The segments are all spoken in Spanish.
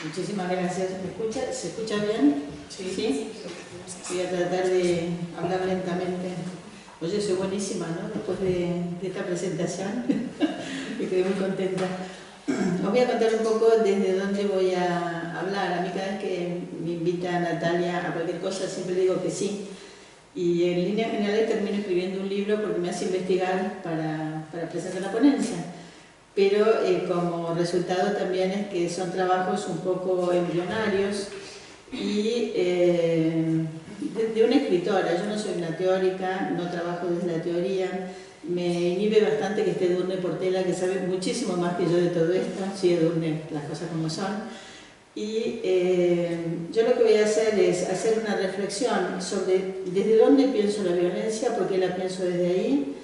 Muchísimas gracias. ¿Se escucha bien? Sí. ¿Sí? Voy a tratar de hablar lentamente. Oye, soy buenísima, ¿no? Después de esta presentación, me quedé muy contenta. Os voy a contar un poco desde dónde voy a hablar. A mí cada vez que me invita Natalia a cualquier cosa siempre digo que sí. Y en líneas generales termino escribiendo un libro porque me hace investigar para presentar la ponencia. Pero como resultado también es que son trabajos un poco embrionarios y de una escritora. Yo no soy una teórica, no trabajo desde la teoría. Me inhibe bastante que esté Edurne Portela, que sabe muchísimo más que yo de todo esto. Sí, Edurne, las cosas como son. Y yo lo que voy a hacer es hacer una reflexión sobre desde dónde pienso la violencia, por qué la pienso desde ahí.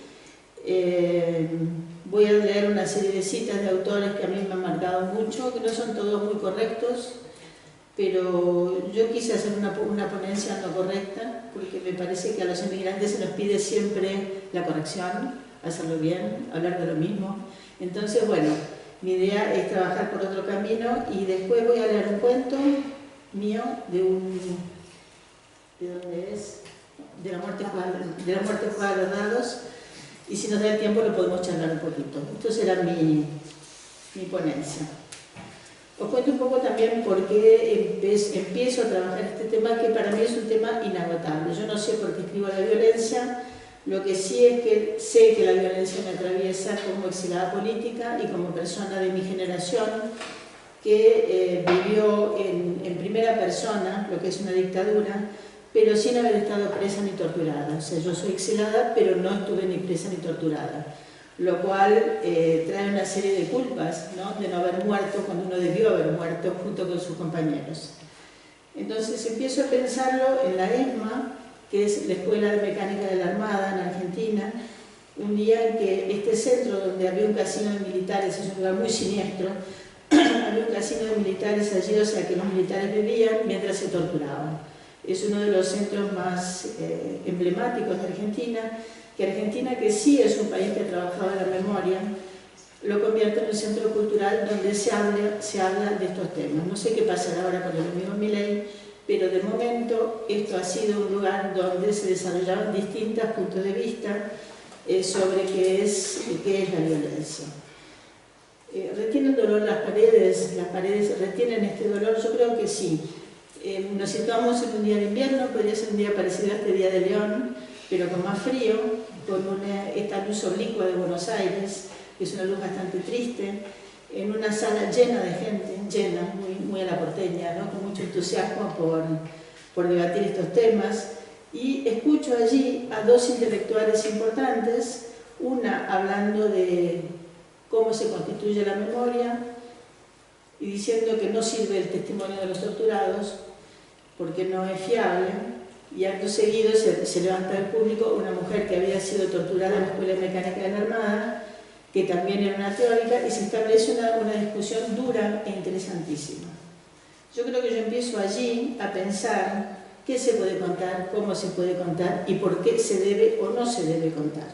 Voy a leer una serie de citas de autores que a mí me han marcado mucho, que no son todos muy correctos, pero yo quise hacer una ponencia no correcta, porque me parece que a los inmigrantes se nos pide siempre la corrección, hacerlo bien, hablar de lo mismo. Entonces, bueno, mi idea es trabajar por otro camino y después voy a leer un cuento mío de dónde es? De la muerte juega a los dados. Y si nos da el tiempo lo podemos charlar un poquito. Esto será mi ponencia. Os cuento un poco también por qué empiezo a trabajar este tema, que para mí es un tema inagotable. Yo no sé por qué escribo la violencia, lo que sí es que sé que la violencia me atraviesa como exiliada política y como persona de mi generación que vivió en primera persona lo que es una dictadura, pero sin haber estado presa ni torturada. O sea, yo soy exilada, pero no estuve ni presa ni torturada. Lo cual trae una serie de culpas, ¿no? De no haber muerto cuando uno debió haber muerto junto con sus compañeros. Entonces empiezo a pensarlo en la ESMA, que es la Escuela de Mecánica de la Armada en Argentina, un día en que este centro donde había un casino de militares, es un lugar muy siniestro, había un casino de militares allí, o sea que los militares bebían mientras se torturaban. Es uno de los centros más emblemáticos de Argentina, que sí es un país que ha trabajado en la memoria, lo convierte en un centro cultural donde se habla de estos temas. No sé qué pasará ahora con el amigo Milei, pero de momento esto ha sido un lugar donde se desarrollaban distintos puntos de vista sobre qué es la violencia. ¿Retienen dolor las paredes? ¿Las paredes retienen este dolor? Yo creo que sí. Nos situamos en un día de invierno, podría ser un día parecido a este día de León, pero con más frío, con esta luz oblicua de Buenos Aires, que es una luz bastante triste, en una sala llena de gente, llena, muy a la porteña, ¿no? Con mucho entusiasmo por debatir estos temas, y escucho allí a dos intelectuales importantes, una hablando de cómo se constituye la memoria y diciendo que no sirve el testimonio de los torturados porque no es fiable, y acto seguido se levanta al público una mujer que había sido torturada en la Escuela de Mecánica de la Armada, que también era una teórica, y se establece una discusión dura e interesantísima. Yo creo que yo empiezo allí a pensar qué se puede contar, cómo se puede contar y por qué se debe o no se debe contar.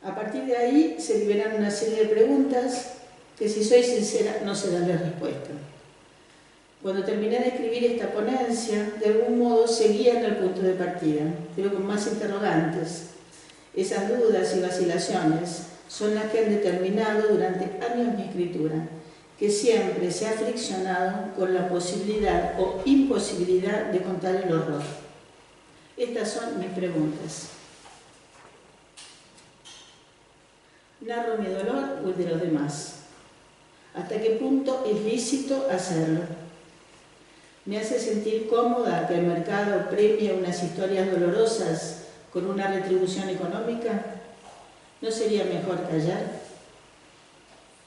A partir de ahí se liberan una serie de preguntas que, si soy sincera, no se dan la respuesta. Cuando terminé de escribir esta ponencia, de algún modo seguía en el punto de partida, pero con más interrogantes. Esas dudas y vacilaciones son las que han determinado durante años mi escritura, que siempre se ha friccionado con la posibilidad o imposibilidad de contar el horror. Estas son mis preguntas. ¿Narro mi dolor o el de los demás? ¿Hasta qué punto es lícito hacerlo? ¿Me hace sentir cómoda que el mercado premie unas historias dolorosas con una retribución económica? ¿No sería mejor callar?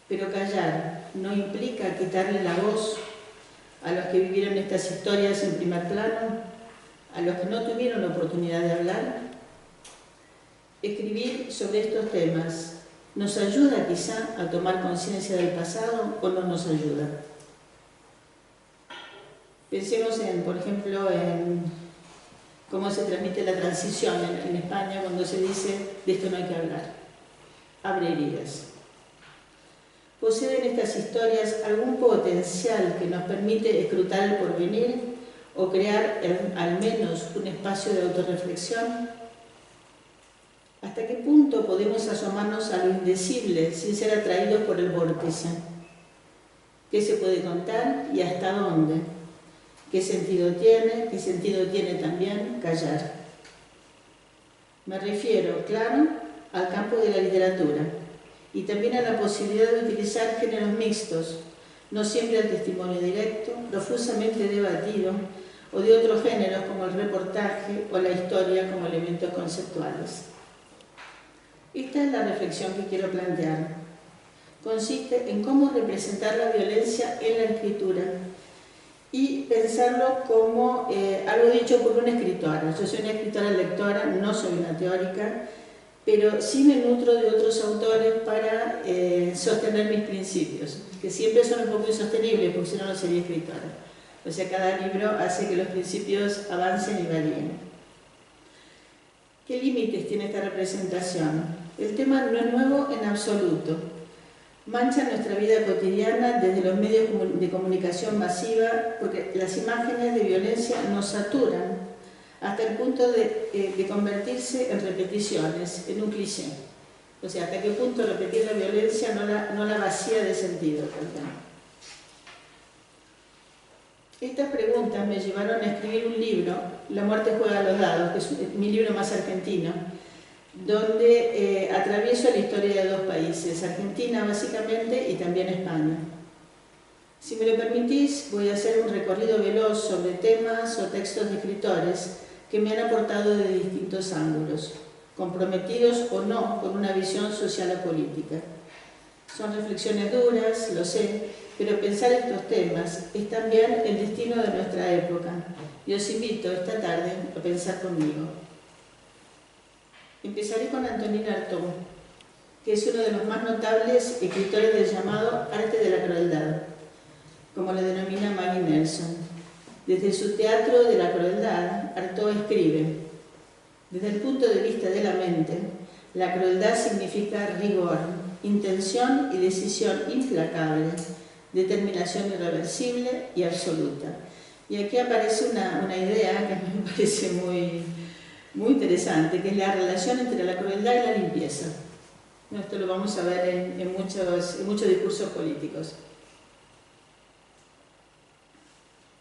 Pero callar no implica quitarle la voz a los que vivieron estas historias en primer plano, a los que no tuvieron la oportunidad de hablar. Escribir sobre estos temas ¿nos ayuda quizá a tomar conciencia del pasado o no nos ayuda? Pensemos por ejemplo, en cómo se transmite la transición en España cuando se dice de esto no hay que hablar. Abre heridas. ¿Poseen estas historias algún potencial que nos permite escrutar el porvenir o crear al menos un espacio de autorreflexión? ¿Hasta qué punto podemos asomarnos a lo indecible sin ser atraídos por el vórtice? ¿Qué se puede contar y hasta dónde? ¿Qué sentido tiene? ¿Qué sentido tiene también callar? Me refiero, claro, al campo de la literatura y también a la posibilidad de utilizar géneros mixtos, no siempre al testimonio directo, profusamente debatido, o de otros géneros como el reportaje o la historia como elementos conceptuales. Esta es la reflexión que quiero plantear. Consiste en cómo representar la violencia en la escritura y pensarlo como algo dicho por una escritora. Yo soy una escritora lectora, no soy una teórica, pero sí me nutro de otros autores para sostener mis principios, que siempre son un poco insostenibles, porque si no, no sería escritora. O sea, cada libro hace que los principios avancen y varíen. ¿Qué límites tiene esta representación? El tema no es nuevo en absoluto. Mancha nuestra vida cotidiana desde los medios de comunicación masiva, porque las imágenes de violencia nos saturan hasta el punto de convertirse en repeticiones, en un cliché. O sea, hasta qué punto repetir la violencia no la vacía de sentido también. Estas preguntas me llevaron a escribir un libro, La muerte juega a los dados, que es mi libro más argentino, donde atravieso la historia de dos países, Argentina básicamente y también España. Si me lo permitís, voy a hacer un recorrido veloz sobre temas o textos de escritores que me han aportado de distintos ángulos, comprometidos o no con una visión social o política. Son reflexiones duras, lo sé, pero pensar estos temas es también el destino de nuestra época. Y os invito esta tarde a pensar conmigo. Empezaré con Antonin Artaud, que es uno de los más notables escritores del llamado arte de la crueldad, como le denomina Maggie Nelson. Desde su teatro de la crueldad, Artaud escribe: desde el punto de vista de la mente, la crueldad significa rigor, intención y decisión implacable, determinación irreversible y absoluta. Y aquí aparece una idea que me parece muy interesante, que es la relación entre la crueldad y la limpieza. Esto lo vamos a ver en muchos discursos políticos.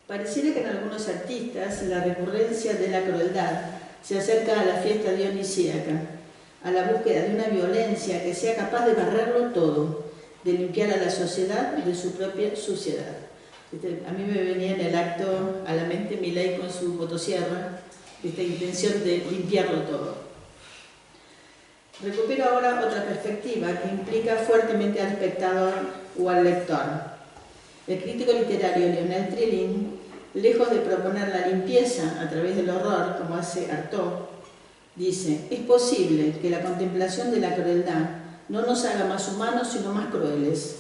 Pareciera que en algunos artistas la recurrencia de la crueldad se acerca a la fiesta dionisíaca, a la búsqueda de una violencia que sea capaz de barrerlo todo, de limpiar a la sociedad de su propia suciedad. A mí me venía en el acto a la mente Milei con su motosierra, esta intención de limpiarlo todo. Recupero ahora otra perspectiva que implica fuertemente al espectador o al lector. El crítico literario Lionel Trilling, lejos de proponer la limpieza a través del horror, como hace Artaud, dice: es posible que la contemplación de la crueldad no nos haga más humanos, sino más crueles,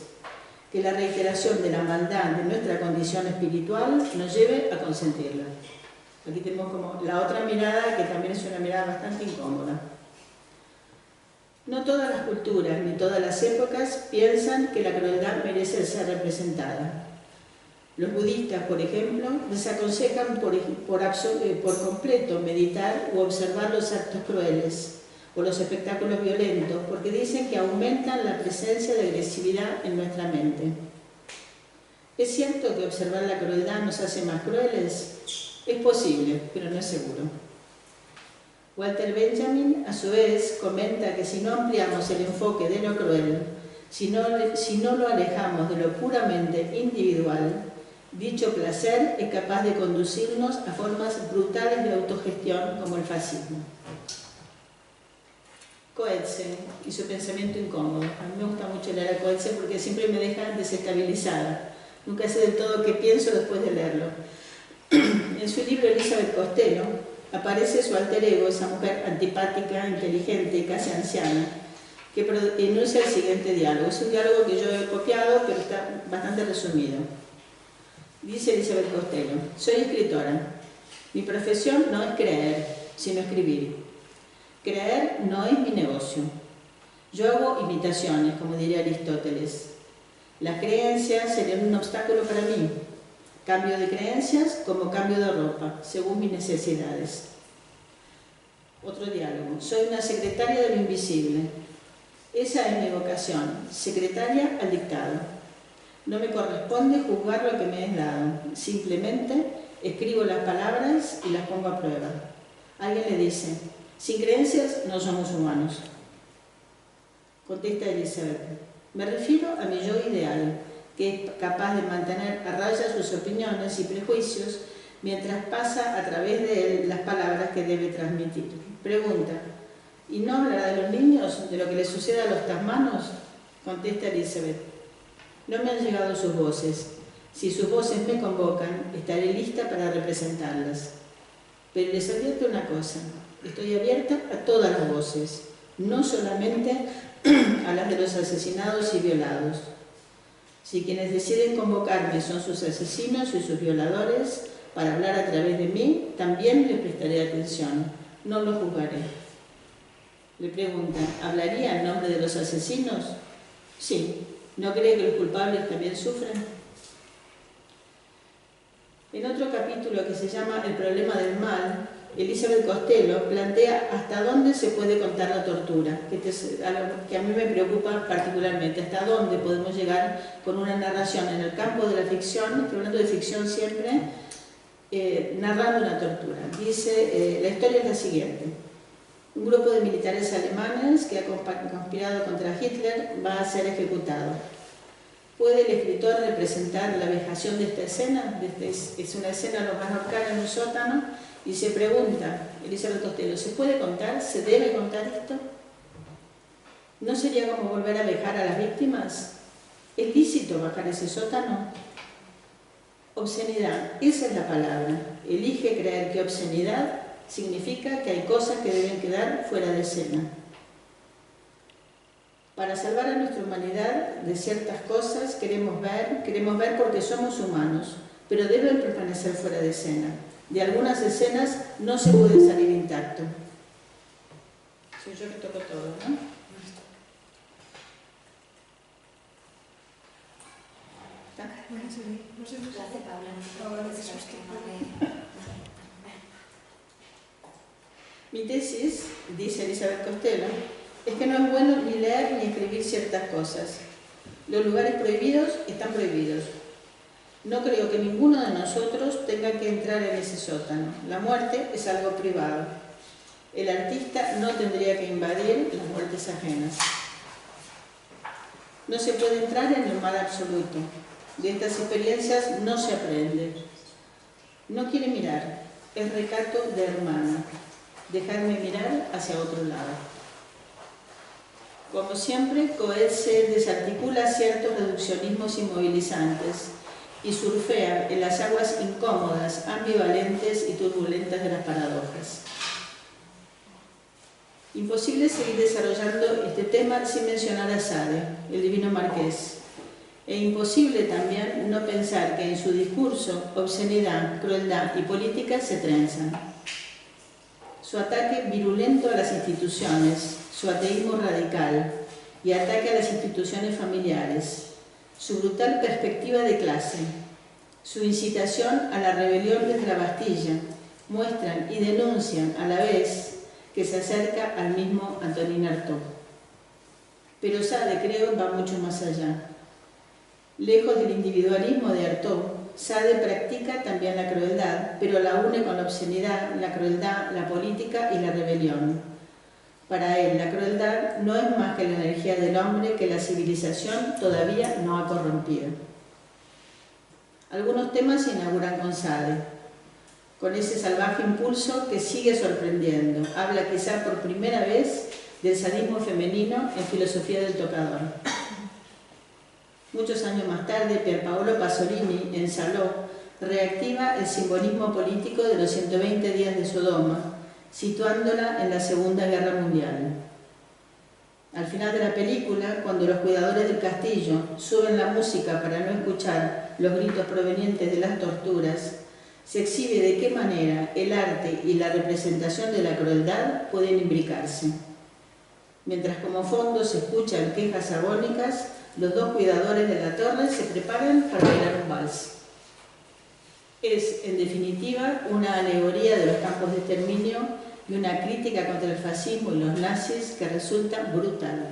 que la reiteración de la maldad de nuestra condición espiritual nos lleve a consentirla. Aquí tenemos como la otra mirada, que también es una mirada bastante incómoda. No todas las culturas ni todas las épocas piensan que la crueldad merece ser representada. Los budistas, por ejemplo, desaconsejan por completo meditar u observar los actos crueles o los espectáculos violentos, porque dicen que aumentan la presencia de agresividad en nuestra mente. ¿Es cierto que observar la crueldad nos hace más crueles? Es posible, pero no es seguro. Walter Benjamin, a su vez, comenta que si no ampliamos el enfoque de lo cruel, si no lo alejamos de lo puramente individual, dicho placer es capaz de conducirnos a formas brutales de autogestión como el fascismo. Coetzee y su pensamiento incómodo. A mí me gusta mucho leer a Coetzee porque siempre me deja desestabilizada. Nunca sé del todo qué pienso después de leerlo. En su libro Elizabeth Costello aparece su alter ego, esa mujer antipática, inteligente y casi anciana, que enuncia el siguiente diálogo. Es un diálogo que yo he copiado, pero está bastante resumido. Dice Elizabeth Costello: soy escritora. Mi profesión no es creer, sino escribir. Creer no es mi negocio. Yo hago imitaciones, como diría Aristóteles. Las creencias serían un obstáculo para mí. Cambio de creencias como cambio de ropa, según mis necesidades. Otro diálogo. Soy una secretaria de lo invisible. Esa es mi vocación, secretaria al dictado. No me corresponde juzgar lo que me es dado. Simplemente escribo las palabras y las pongo a prueba. Alguien le dice, sin creencias no somos humanos. Contesta Elizabeth, me refiero a mi yo ideal, que es capaz de mantener a raya sus opiniones y prejuicios mientras pasa a través de él las palabras que debe transmitir. Pregunta, ¿y no hablará de los niños, de lo que les sucede a los tasmanos? Contesta Elizabeth, no me han llegado sus voces. Si sus voces me convocan, estaré lista para representarlas. Pero les advierto una cosa, estoy abierta a todas las voces, no solamente a las de los asesinados y violados. Si quienes deciden convocarme son sus asesinos y sus violadores, para hablar a través de mí, también les prestaré atención, no los juzgaré. Le preguntan, ¿hablaría en nombre de los asesinos? Sí. ¿No cree que los culpables también sufren? En otro capítulo que se llama El problema del mal, Elizabeth Costello plantea hasta dónde se puede contar la tortura, que a mí me preocupa particularmente, hasta dónde podemos llegar con una narración en el campo de la ficción, estoy hablando de ficción siempre, narrando una tortura. Dice, la historia es la siguiente. Un grupo de militares alemanes que ha conspirado contra Hitler va a ser ejecutado. ¿Puede el escritor representar la vejación de esta escena? Es una escena, los van a ahorcar en un sótano y se pregunta, Elizabeth Costello, ¿se puede contar? ¿Se debe contar esto? ¿No sería como volver a vejar a las víctimas? ¿Es lícito bajar ese sótano? Obscenidad, esa es la palabra. Elige creer que obscenidad significa que hay cosas que deben quedar fuera de escena. Para salvar a nuestra humanidad de ciertas cosas queremos ver porque somos humanos, pero deben permanecer fuera de escena. De algunas escenas no se puede salir intacto. Soy yo que toco todo, ¿no? Mi tesis, dice Elizabeth Costello, es que no es bueno ni leer ni escribir ciertas cosas. Los lugares prohibidos están prohibidos. No creo que ninguno de nosotros tenga que entrar en ese sótano. La muerte es algo privado. El artista no tendría que invadir las muertes ajenas. No se puede entrar en el mal absoluto. De estas experiencias no se aprende. No quiere mirar. Es recato de hermana. Dejarme mirar hacia otro lado. Como siempre, Coetzee desarticula ciertos reduccionismos inmovilizantes y surfea en las aguas incómodas, ambivalentes y turbulentas de las paradojas. Imposible seguir desarrollando este tema sin mencionar a Sade, el divino marqués. E imposible también no pensar que en su discurso obscenidad, crueldad y política se trenzan. Su ataque virulento a las instituciones, su ateísmo radical y ataque a las instituciones familiares, su brutal perspectiva de clase, su incitación a la rebelión desde la Bastilla, muestran y denuncian a la vez que se acerca al mismo Antonin Artaud. Pero Sade, creo, va mucho más allá. Lejos del individualismo de Artaud, Sade practica también la crueldad, pero la une con la obscenidad, la crueldad, la política y la rebelión. Para él, la crueldad no es más que la energía del hombre que la civilización todavía no ha corrompido. Algunos temas se inauguran con Sade, con ese salvaje impulso que sigue sorprendiendo. Habla quizá por primera vez del sadismo femenino en Filosofía del tocador. Muchos años más tarde, Pierpaolo Pasolini, en Salò, reactiva el simbolismo político de los 120 días de Sodoma, situándola en la Segunda Guerra Mundial. Al final de la película, cuando los cuidadores del castillo suben la música para no escuchar los gritos provenientes de las torturas, se exhibe de qué manera el arte y la representación de la crueldad pueden imbricarse. Mientras como fondo se escuchan quejas agónicas los dos cuidadores de la torre se preparan para bailar un vals. Es, en definitiva, una alegoría de los campos de exterminio y una crítica contra el fascismo y los nazis que resulta brutal.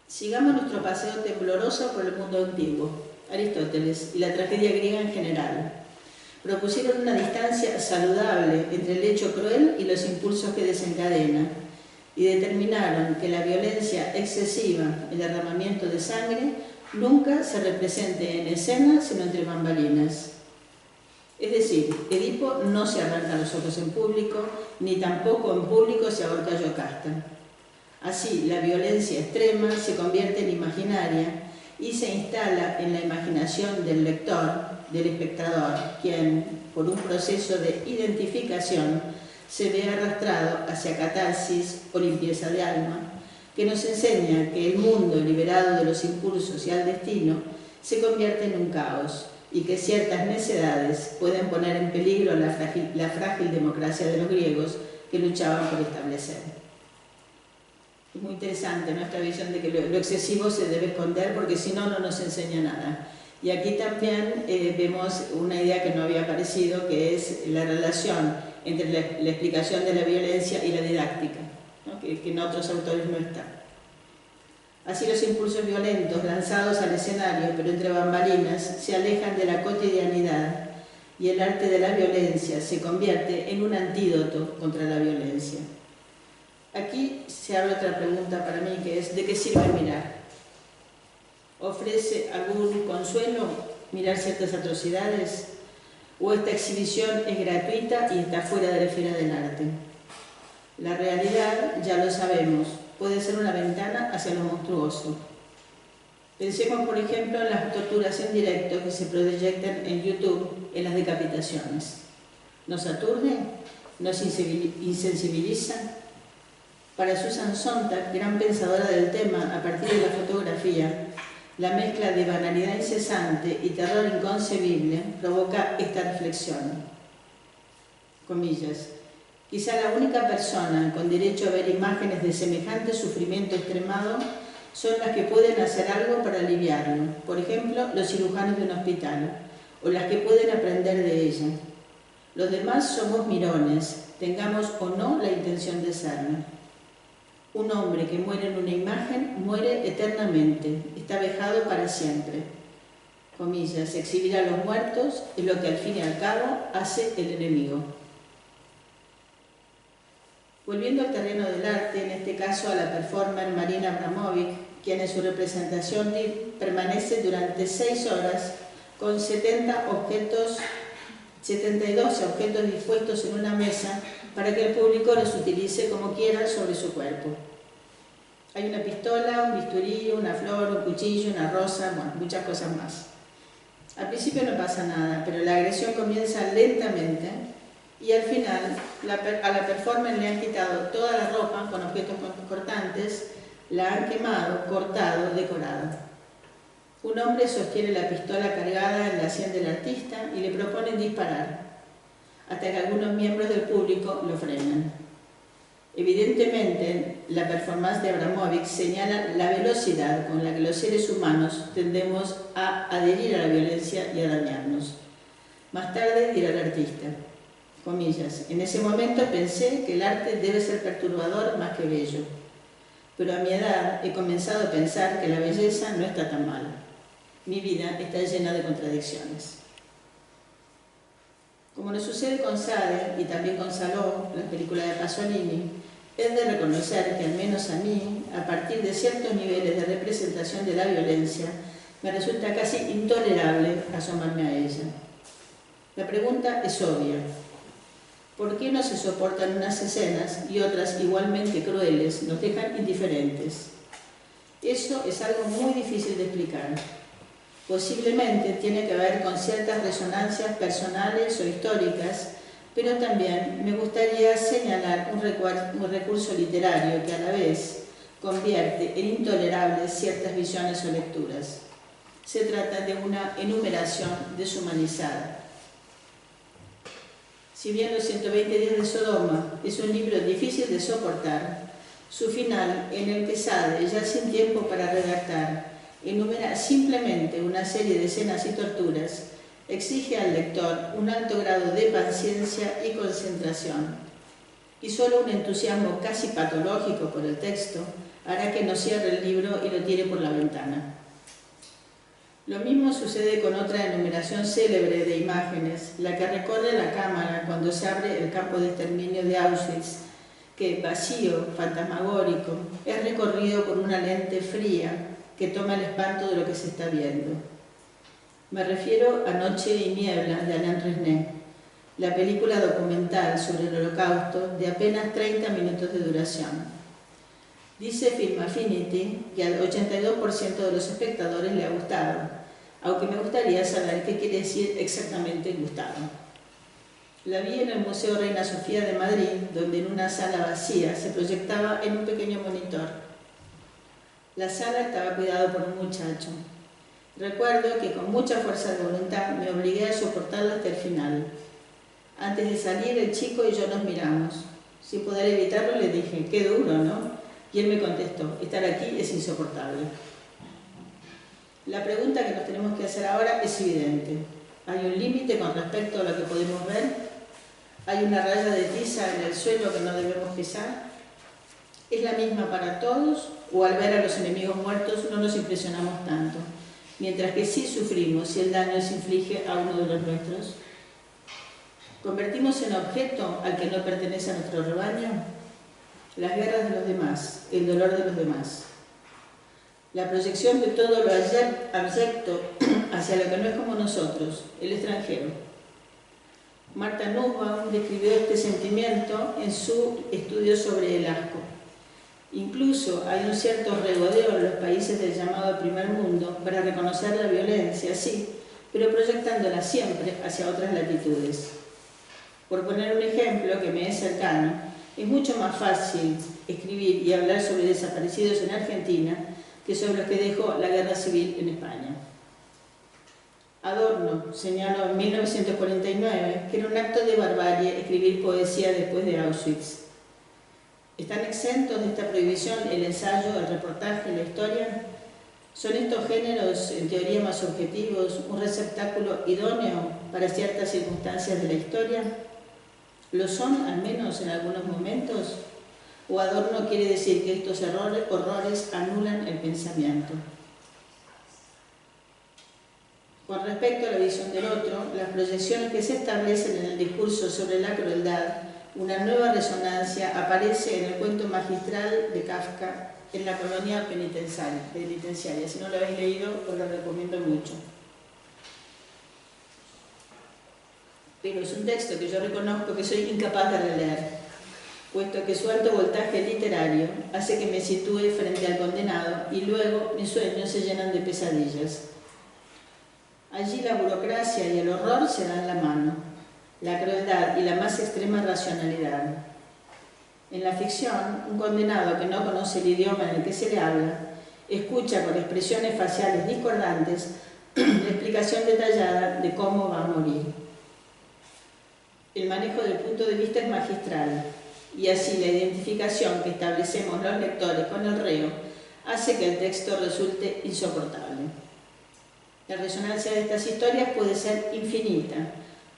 Sigamos nuestro paseo tembloroso por el mundo antiguo. Aristóteles y la tragedia griega en general propusieron una distancia saludable entre el hecho cruel y los impulsos que desencadena, y determinaron que la violencia excesiva, el derramamiento de sangre, nunca se represente en escena sino entre bambalinas. Es decir, Edipo no se arranca los ojos en público, ni tampoco en público se ahorca Yocasta. Así, la violencia extrema se convierte en imaginaria y se instala en la imaginación del lector, del espectador, quien, por un proceso de identificación, se ve arrastrado hacia catarsis o limpieza de alma, que nos enseña que el mundo liberado de los impulsos y al destino se convierte en un caos y que ciertas necedades pueden poner en peligro la frágil democracia de los griegos que luchaban por establecer. Es muy interesante nuestra visión de que lo excesivo se debe esconder porque si no, no nos enseña nada. Y aquí también vemos una idea que no había aparecido, que es la relación entre la explicación de la violencia y la didáctica, ¿no? que en otros autores no está. Así los impulsos violentos lanzados al escenario, pero entre bambalinas, se alejan de la cotidianidad y el arte de la violencia se convierte en un antídoto contra la violencia. Aquí se abre otra pregunta para mí, que es ¿de qué sirve mirar? ¿Ofrece algún consuelo mirar ciertas atrocidades? ¿O esta exhibición es gratuita y está fuera de la esfera del arte? La realidad, ya lo sabemos, puede ser una ventana hacia lo monstruoso. Pensemos, por ejemplo, en las torturas en directo que se proyectan en YouTube en las decapitaciones. ¿Nos aturden? ¿Nos insensibilizan? Para Susan Sontag, gran pensadora del tema a partir de la fotografía, la mezcla de banalidad incesante y terror inconcebible provoca esta reflexión. Comillas. Quizá la única persona con derecho a ver imágenes de semejante sufrimiento extremado son las que pueden hacer algo para aliviarlo, por ejemplo, los cirujanos de un hospital, o las que pueden aprender de ella. Los demás somos mirones, tengamos o no la intención de serlo. Un hombre que muere en una imagen muere eternamente, está vejado para siempre. Comillas, exhibir a los muertos es lo que al fin y al cabo hace el enemigo. Volviendo al terreno del arte, en este caso a la performer Marina Abramovic, quien en su representación permanece durante 6 horas con 72 objetos dispuestos en una mesa para que el público los utilice como quiera sobre su cuerpo. Hay una pistola, un bisturí, una flor, un cuchillo, una rosa, bueno, muchas cosas más. Al principio no pasa nada, pero la agresión comienza lentamente y al final a la performer le han quitado toda la ropa con objetos cortantes, la han quemado, cortado, decorado. Un hombre sostiene la pistola cargada en la sien del artista y le proponen disparar, hasta que algunos miembros del público lo frenan. Evidentemente, la performance de Abramovic señala la velocidad con la que los seres humanos tendemos a adherir a la violencia y a dañarnos. Más tarde dirá el artista, comillas, en ese momento pensé que el arte debe ser perturbador más que bello, pero a mi edad he comenzado a pensar que la belleza no está tan mal. Mi vida está llena de contradicciones. Como nos sucede con Sade y también con Saló, la película de Pasolini, es de reconocer que al menos a mí, a partir de ciertos niveles de representación de la violencia, me resulta casi intolerable asomarme a ella. La pregunta es obvia. ¿Por qué no se soportan unas escenas y otras igualmente crueles nos dejan indiferentes? Eso es algo muy difícil de explicar. Posiblemente tiene que ver con ciertas resonancias personales o históricas, pero también me gustaría señalar un recurso literario que a la vez convierte en intolerables ciertas visiones o lecturas. Se trata de una enumeración deshumanizada. Si bien Los 120 días de Sodoma es un libro difícil de soportar, Su final, en el que Sade, ya sin tiempo para redactar, enumera simplemente una serie de escenas y torturas, exige al lector un alto grado de paciencia y concentración, y solo un entusiasmo casi patológico por el texto hará que no cierre el libro y lo tire por la ventana. Lo mismo sucede con otra enumeración célebre de imágenes, la que recorre la cámara cuando se abre el campo de exterminio de Auschwitz, que, vacío, fantasmagórico, es recorrido por una lente fría que toma el espanto de lo que se está viendo. Me refiero a Noche y Niebla de Alain Resnais, la película documental sobre el Holocausto de apenas 30 minutos de duración. Dice Film Affinity que al 82% de los espectadores le ha gustado, aunque me gustaría saber qué quiere decir exactamente gustado. La vi en el Museo Reina Sofía de Madrid, donde en una sala vacía se proyectaba en un pequeño monitor. La sala estaba cuidada por un muchacho. Recuerdo que con mucha fuerza de voluntad me obligué a soportarla hasta el final. Antes de salir, el chico y yo nos miramos. Sin poder evitarlo, le dije, qué duro, ¿no? Y él me contestó, estar aquí es insoportable. La pregunta que nos tenemos que hacer ahora es evidente. ¿Hay un límite con respecto a lo que podemos ver? ¿Hay una raya de tiza en el suelo que no debemos pisar? ¿Es la misma para todos o al ver a los enemigos muertos no nos impresionamos tanto? Mientras que sí sufrimos si el daño se inflige a uno de los nuestros. ¿Convertimos en objeto al que no pertenece a nuestro rebaño? Las guerras de los demás, el dolor de los demás. La proyección de todo lo abyecto hacia lo que no es como nosotros, el extranjero. Martha Nussbaum describió este sentimiento en su estudio sobre el asco. Incluso hay un cierto regodeo en los países del llamado primer mundo para reconocer la violencia, sí, pero proyectándola siempre hacia otras latitudes. Por poner un ejemplo que me es cercano, es mucho más fácil escribir y hablar sobre desaparecidos en Argentina que sobre los que dejó la guerra civil en España. Adorno señaló en 1949 que era un acto de barbarie escribir poesía después de Auschwitz. ¿Están exentos de esta prohibición el ensayo, el reportaje, la historia? ¿Son estos géneros, en teoría más objetivos, un receptáculo idóneo para ciertas circunstancias de la historia? ¿Lo son, al menos en algunos momentos? ¿O Adorno quiere decir que estos horrores anulan el pensamiento? Con respecto a la visión del otro, las proyecciones que se establecen en el discurso sobre la crueldad, una nueva resonancia aparece en el cuento magistral de Kafka, en la colonia penitenciaria. Si no lo habéis leído, os lo recomiendo mucho. Pero es un texto que yo reconozco que soy incapaz de releer, puesto que su alto voltaje literario hace que me sitúe frente al condenado y luego mis sueños se llenan de pesadillas. Allí la burocracia y el horror se dan la mano, la crueldad y la más extrema racionalidad. En la ficción, un condenado que no conoce el idioma en el que se le habla, escucha con expresiones faciales discordantes la explicación detallada de cómo va a morir. El manejo del punto de vista es magistral, y así la identificación que establecemos los lectores con el reo hace que el texto resulte insoportable. La resonancia de estas historias puede ser infinita,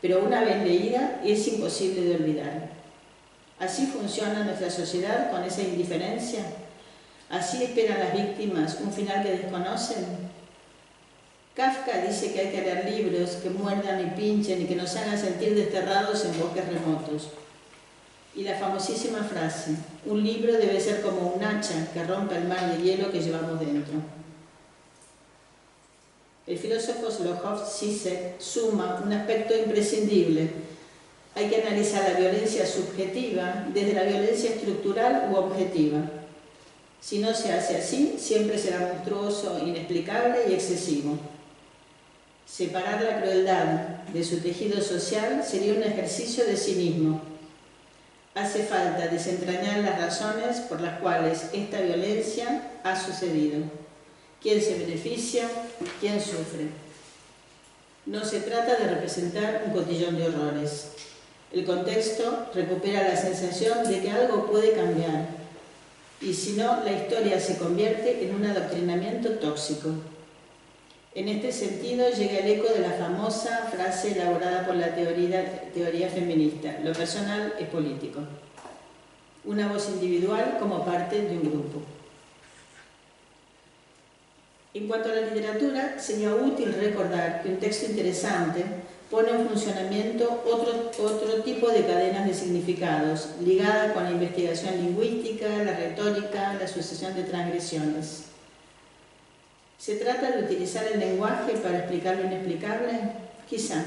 pero una vez leída es imposible de olvidar. ¿Así funciona nuestra sociedad con esa indiferencia? ¿Así esperan las víctimas un final que desconocen? Kafka dice que hay que leer libros que muerdan y pinchen y que nos hagan sentir desterrados en bosques remotos. Y la famosísima frase, un libro debe ser como un hacha que rompe el mar de hielo que llevamos dentro. El filósofo Slavoj Zizek suma un aspecto imprescindible. Hay que analizar la violencia subjetiva desde la violencia estructural u objetiva. Si no se hace así, siempre será monstruoso, inexplicable y excesivo. Separar la crueldad de su tejido social sería un ejercicio de cinismo. Hace falta desentrañar las razones por las cuales esta violencia ha sucedido. ¿Quién se beneficia? ¿Quién sufre? No se trata de representar un cotillón de horrores. El contexto recupera la sensación de que algo puede cambiar. y si no, la historia se convierte en un adoctrinamiento tóxico. En este sentido llega el eco de la famosa frase elaborada por la teoría feminista: lo personal es político. Una voz individual como parte de un grupo. En cuanto a la literatura, sería útil recordar que un texto interesante pone en funcionamiento otro tipo de cadenas de significados, ligadas con la investigación lingüística, la retórica, la sucesión de transgresiones. ¿Se trata de utilizar el lenguaje para explicar lo inexplicable? Quizá,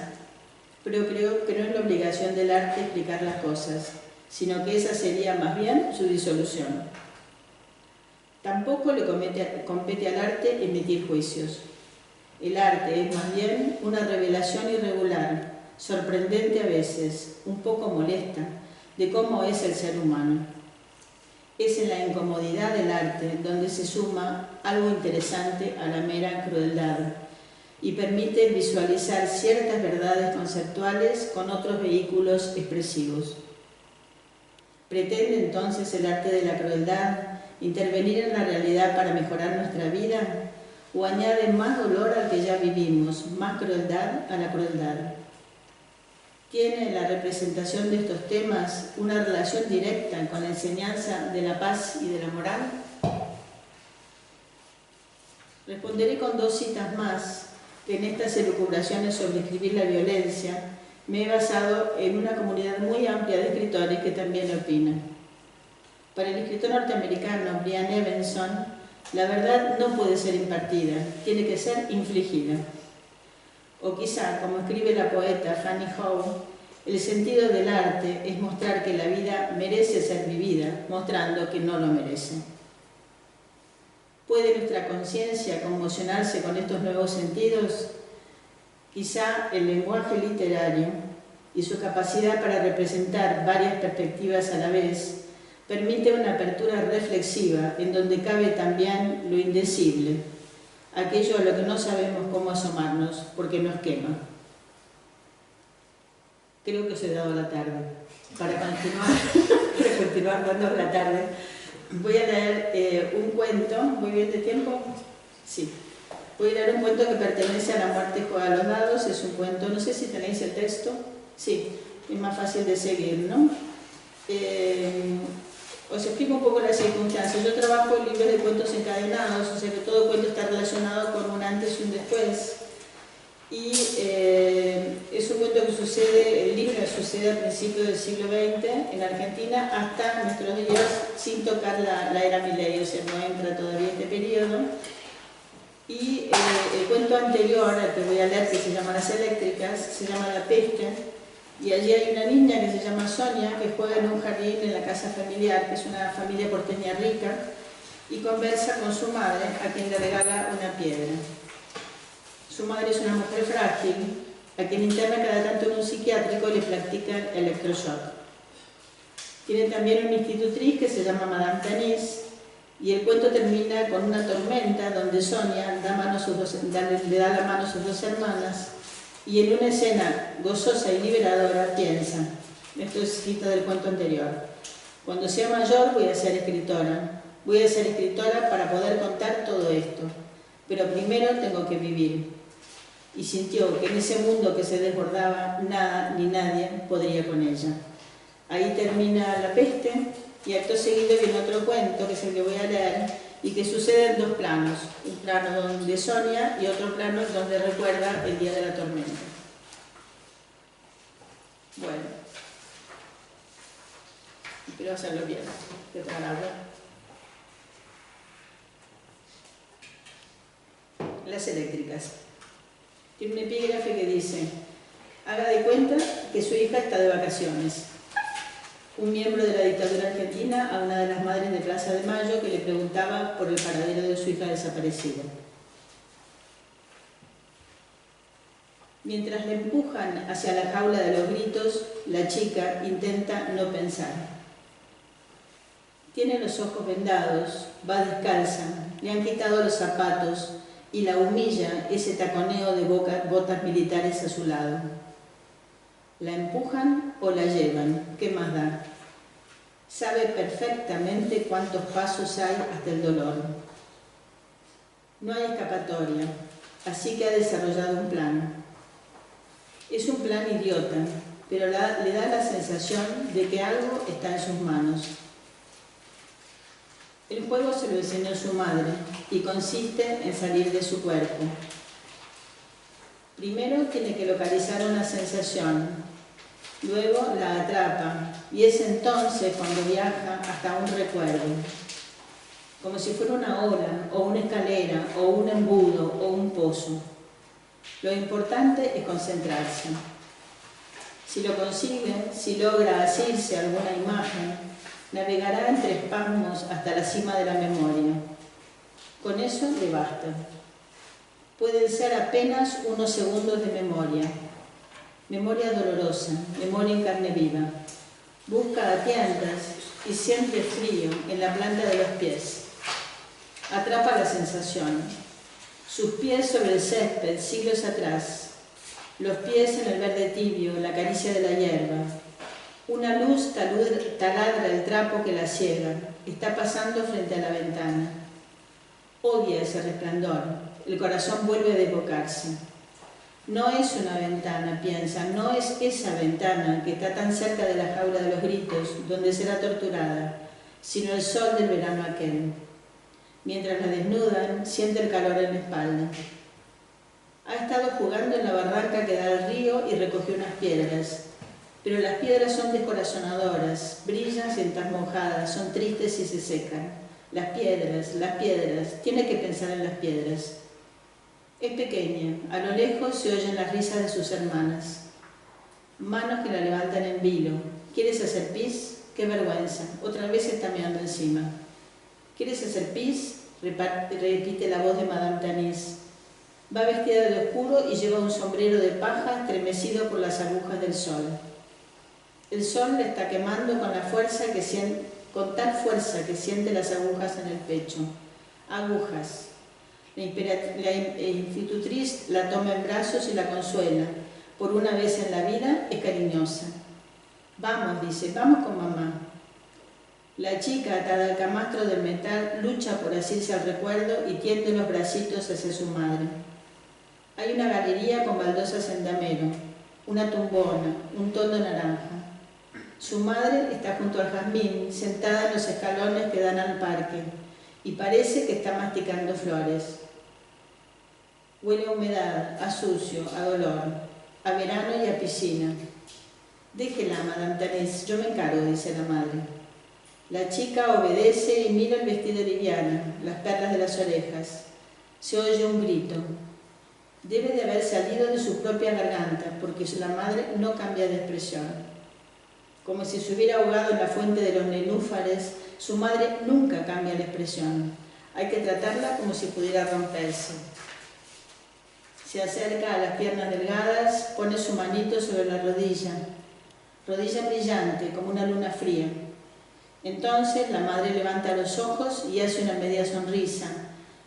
pero creo que no es la obligación del arte explicar las cosas, sino que esa sería más bien su disolución. Tampoco le compete al arte emitir juicios. El arte es más bien una revelación irregular, sorprendente a veces, un poco molesta, de cómo es el ser humano. Es en la incomodidad del arte donde se suma algo interesante a la mera crueldad y permite visualizar ciertas verdades conceptuales con otros vehículos expresivos. ¿Pretende entonces el arte de la crueldad intervenir en la realidad para mejorar nuestra vida? ¿O añade más dolor al que ya vivimos, más crueldad a la crueldad? ¿Tiene la representación de estos temas una relación directa con la enseñanza de la paz y de la moral? Responderé con dos citas más que en estas elucubraciones sobre escribir la violencia me he basado en una comunidad muy amplia de escritores que también opinan. Para el escritor norteamericano Brian Evenson, la verdad no puede ser impartida, tiene que ser infligida. O quizá, como escribe la poeta Fanny Howe, el sentido del arte es mostrar que la vida merece ser vivida, mostrando que no lo merece. ¿Puede nuestra conciencia conmocionarse con estos nuevos sentidos? Quizá el lenguaje literario y su capacidad para representar varias perspectivas a la vez permite una apertura reflexiva en donde cabe también lo indecible, aquello a lo que no sabemos cómo asomarnos porque nos quema. Creo que os he dado la tarde. Para continuar dando la tarde, voy a leer un cuento. ¿Voy bien de tiempo? Sí. Voy a leer un cuento que pertenece a La muerte juega a los dados. Es un cuento, no sé si tenéis el texto. Sí, es más fácil de seguir, ¿no? Os explico un poco las circunstancias. Yo trabajo en libros de cuentos encadenados, o sea que todo cuento está relacionado con un antes y un después. Y es un cuento que sucede, el libro sucede a principios del siglo XX en Argentina hasta nuestros días, sin tocar la era Milei, o sea, no entra todavía este periodo. Y el cuento anterior al que voy a leer, que se llama Las Eléctricas, se llama La Peste, y allí hay una niña que se llama Sonia, que juega en un jardín en la casa familiar, que es una familia porteña rica, y conversa con su madre, a quien le regala una piedra. Su madre es una mujer frágil, a quien interna cada tanto en un psiquiátrico y le practican electroshock. Tiene también una institutriz que se llama Madame Tanis, y el cuento termina con una tormenta donde Sonia le da la mano a sus dos hermanas y en una escena gozosa y liberadora piensa, esto es cita del cuento anterior: cuando sea mayor voy a ser escritora para poder contar todo esto, pero primero tengo que vivir. Y sintió que en ese mundo que se desbordaba nada ni nadie podría con ella. Ahí termina La Peste y acto seguido viene otro cuento, que es el que voy a leer, y que sucede en dos planos. Un plano donde Sonia y otro plano donde recuerda el día de la tormenta. Bueno, espero hacerlo bien. ¿Qué tal habla? Las Eléctricas. Tiene un epígrafe que dice: haga de cuenta que su hija está de vacaciones. Un miembro de la dictadura argentina a una de las madres de Plaza de Mayo que le preguntaba por el paradero de su hija desaparecida. Mientras le empujan hacia la jaula de los gritos, la chica intenta no pensar. Tiene los ojos vendados, va descalza, le han quitado los zapatos y la humilla ese taconeo de botas militares a su lado. ¿La empujan o la llevan? ¿Qué más da? Sabe perfectamente cuántos pasos hay hasta el dolor. No hay escapatoria, así que ha desarrollado un plan. Es un plan idiota, pero le da la sensación de que algo está en sus manos. El juego se lo enseñó su madre y consiste en salir de su cuerpo. Primero tiene que localizar una sensación, luego la atrapa y es entonces cuando viaja hasta un recuerdo, como si fuera una ola o una escalera o un embudo o un pozo. Lo importante es concentrarse. Si lo consigue, si logra asirse a alguna imagen, navegará entre espasmos hasta la cima de la memoria. Con eso le basta. Pueden ser apenas unos segundos de memoria. Memoria dolorosa, memoria en carne viva. Busca a tientas y siente frío en la planta de los pies. Atrapa la sensación. Sus pies sobre el césped, siglos atrás. Los pies en el verde tibio, la caricia de la hierba. Una luz taladra el trapo que la ciega. Está pasando frente a la ventana. Odia ese resplandor. El corazón vuelve a desbocarse. No es una ventana, piensa, no es esa ventana que está tan cerca de la jaula de los gritos, donde será torturada, sino el sol del verano aquel. Mientras la desnudan, siente el calor en la espalda. Ha estado jugando en la barranca que da al río y recogió unas piedras. Pero las piedras son descorazonadoras, brillan si están mojadas, son tristes y se secan. Las piedras, tiene que pensar en las piedras. Es pequeña, a lo lejos se oyen las risas de sus hermanas. Manos que la levantan en vilo. ¿Quieres hacer pis? ¡Qué vergüenza! Otra vez está meando encima. ¿Quieres hacer pis? Repite la voz de Madame Tanís. Va vestida de oscuro y lleva un sombrero de paja estremecido por las agujas del sol. El sol le está quemando con tal fuerza que siente las agujas en el pecho. Agujas. La institutriz la toma en brazos y la consuela. Por una vez en la vida es cariñosa. Vamos, dice, vamos con mamá. La chica, atada al camastro del metal, lucha por asirse al recuerdo y tiende los bracitos hacia su madre. Hay una galería con baldosas en damero, una tumbona, un toldo naranja. Su madre está junto al jazmín, sentada en los escalones que dan al parque, y parece que está masticando flores. Huele a humedad, a sucio, a dolor, a verano y a piscina. Déjela, Madame Tanís, yo me encargo, dice la madre. La chica obedece y mira el vestido liviano, las perlas de las orejas. Se oye un grito. Debe de haber salido de su propia garganta, porque la madre no cambia de expresión. Como si se hubiera ahogado en la fuente de los nenúfares, su madre nunca cambia la expresión. Hay que tratarla como si pudiera romperse. Se acerca a las piernas delgadas, pone su manito sobre la rodilla brillante como una luna fría. Entonces la madre levanta los ojos y hace una media sonrisa,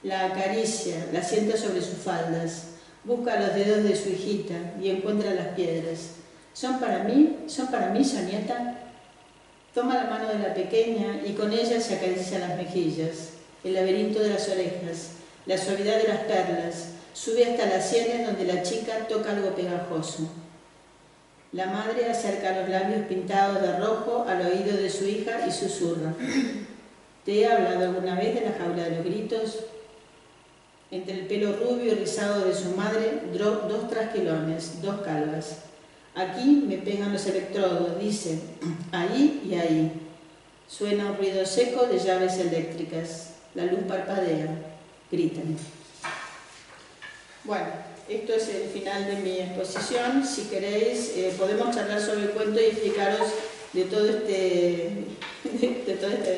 la acaricia, la sienta sobre sus faldas, busca los dedos de su hijita y encuentra las piedras. ¿Son para mí, Sonieta? Toma la mano de la pequeña y con ella se acaricia las mejillas, el laberinto de las orejas, la suavidad de las perlas, sube hasta las sienes donde la chica toca algo pegajoso. La madre acerca los labios pintados de rojo al oído de su hija y susurra. ¿Te he hablado alguna vez de la jaula de los gritos? Entre el pelo rubio y rizado de su madre, dos trasquilones, dos calvas. Aquí me pegan los electrodos, dice, ahí y ahí. Suena un ruido seco de llaves eléctricas. La luz parpadea. Gritan. Bueno, esto es el final de mi exposición. Si queréis, podemos charlar sobre el cuento y explicaros de toda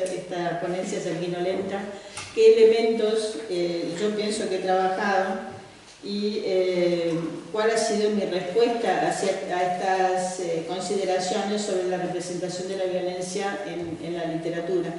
esta ponencia sanguinolenta, qué elementos yo pienso que he trabajado y cuál ha sido mi respuesta a estas consideraciones sobre la representación de la violencia en la literatura.